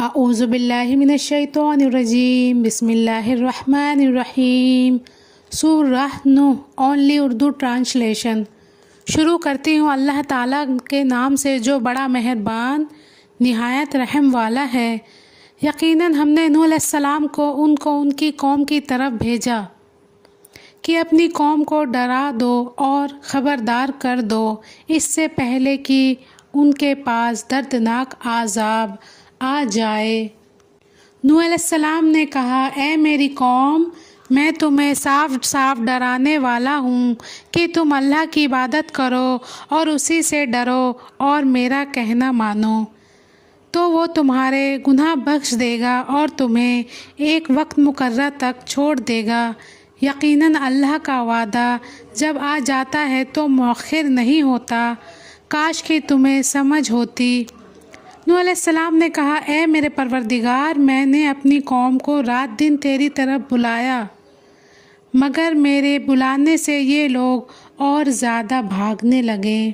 اعوذ باللہ من الشیطان الرجیم بسم اللہ الرحمن الرحیم سورہ نوح اونلی اردو ٹرانسلیشن۔ شروع کرتی ہوں اللہ تعالیٰ کے نام سے جو بڑا مہربان نہایت رحم والا ہے۔ یقیناً ہم نے نوح علیہ السلام کو ان کی قوم کی طرف بھیجا کہ اپنی قوم کو ڈرا دو اور خبردار کر دو اس سے پہلے کہ ان کے پاس دردناک عذاب آ جائے۔ نوح علیہ السلام نے کہا، اے میری قوم، میں تمہیں صاف صاف ڈرانے والا ہوں کہ تم اللہ کی عبادت کرو اور اسی سے ڈرو اور میرا کہنا مانو، تو وہ تمہارے گناہ بخش دے گا اور تمہیں ایک وقت مقررہ تک چھوڑ دے گا۔ یقیناً اللہ کا وعدہ جب آ جاتا ہے تو مؤخر نہیں ہوتا، کاش کہ تمہیں سمجھ ہوتی۔ نوح علیہ السلام نے کہا، اے میرے پروردگار، میں نے اپنی قوم کو رات دن تیری طرف بلایا، مگر میرے بلانے سے یہ لوگ اور زیادہ بھاگنے لگے۔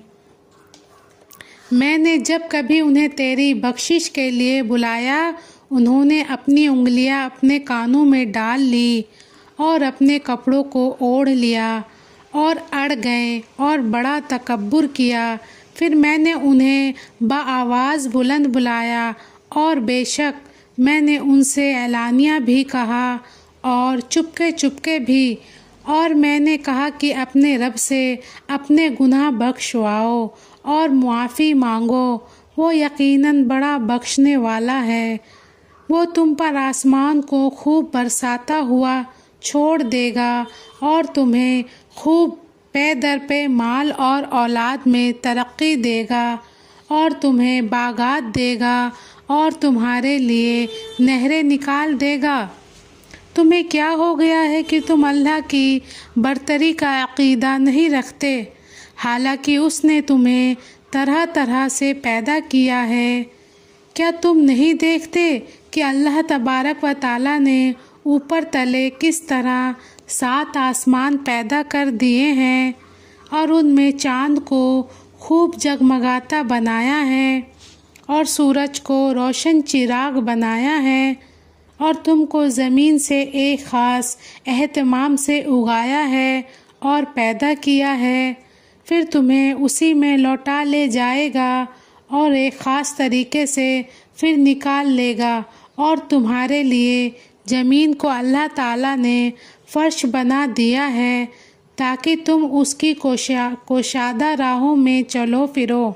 میں نے جب کبھی انہیں تیری بخشش کے لیے بلایا، انہوں نے اپنی انگلیاں اپنے کانوں میں ڈال لی اور اپنے کپڑوں کو اوڑھ لیا اور اڑ گئے اور بڑا تکبر کیا۔ پھر میں نے انہیں بآواز بلند بلایا اور بے شک میں نے ان سے اعلانیہ بھی کہا اور چپکے چپکے بھی، اور میں نے کہا کہ اپنے رب سے اپنے گناہ بخشواؤ اور معافی مانگو، وہ یقیناً بڑا بخشنے والا ہے۔ وہ تم پر آسمان کو خوب برساتا ہوا چھوڑ دے گا اور تمہیں خوب پے در پے مال اور اولاد میں ترقی دے گا اور تمہیں باغات دے گا اور تمہارے لیے نہریں نکال دے گا۔ تمہیں کیا ہو گیا ہے کہ تم اللہ کی برتری کا عقیدہ نہیں رکھتے، حالانکہ اس نے تمہیں طرح طرح سے پیدا کیا ہے؟ کیا تم نہیں دیکھتے کہ اللہ تبارک و تعالیٰ نے اوپر تلے کس طرح 7 آسمان پیدا کر دیے ہیں اور ان میں چاند کو خوب جگمگاتا بنایا ہے اور سورج کو روشن چراغ بنایا ہے اور تم کو زمین سے ایک خاص اہتمام سے اگایا ہے اور پیدا کیا ہے، پھر تمہیں اسی میں لوٹا لے جائے گا اور ایک خاص طریقے سے پھر نکال لے گا، اور تمہارے لیے زمین کو اللہ تعالیٰ نے فرش بنا دیا ہے تاکہ تم اس کی کوشادہ راہوں میں چلو پھرو۔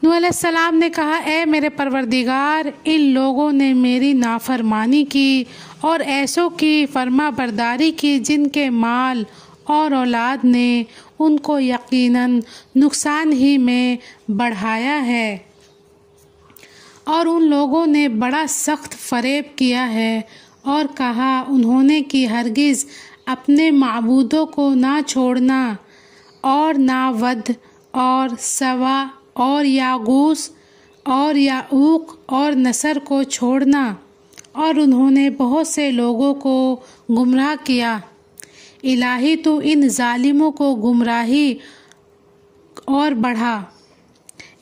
نوح علیہ السلام نے کہا، اے میرے پروردگار، ان لوگوں نے میری نافرمانی کی اور ایسوں کی فرما برداری کی جن کے مال اور اولاد نے ان کو یقیناً نقصان ہی میں بڑھایا ہے، اور ان لوگوں نے بڑا سخت فریب کیا ہے اور کہا انہوں نے کہ ہرگز اپنے معبودوں کو نہ چھوڑنا اور نہ ود اور سوا اور یاغوث اور یعوق اور نصر کو چھوڑنا، اور انہوں نے بہت سے لوگوں کو گمراہ کیا۔ الہی تو ان ظالموں کو گمراہی اور بڑھا۔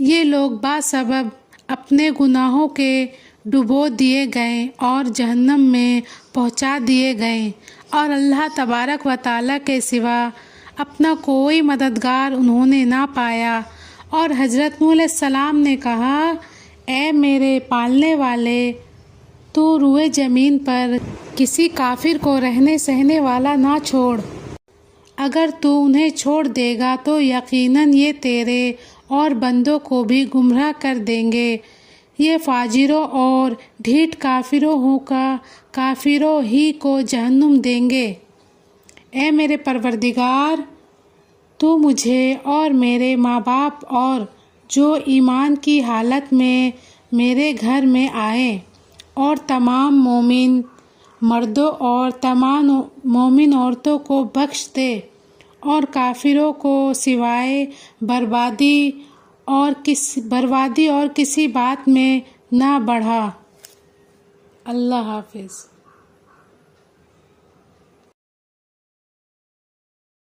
یہ لوگ باسبب اپنے گناہوں کے ڈبو دیے گئے اور جہنم میں پہنچا دیے گئے، اور اللہ تبارک و تعالیٰ کے سوا اپنا کوئی مددگار انہوں نے نہ پایا۔ اور حضرت نوح علیہ السلام نے کہا، اے میرے پالنے والے، تو روئے زمین پر کسی کافر کو رہنے سہنے والا نہ چھوڑ۔ اگر تو انہیں چھوڑ دے گا تو یقیناً یہ تیرے اور بندوں کو بھی گمراہ کر دیں گے، یہ فاجروں اور ڈھیٹ کافروں ہی کو جہنم دیں گے۔ اے میرے پروردگار، تو مجھے اور میرے ماں باپ اور جو ایمان کی حالت میں میرے گھر میں آئے اور تمام مومن مردوں اور تمام مومن عورتوں کو بخش دے، اور کافروں کو سوائے بربادی اور کسی بات میں نہ بڑھا۔ اللہ حافظ۔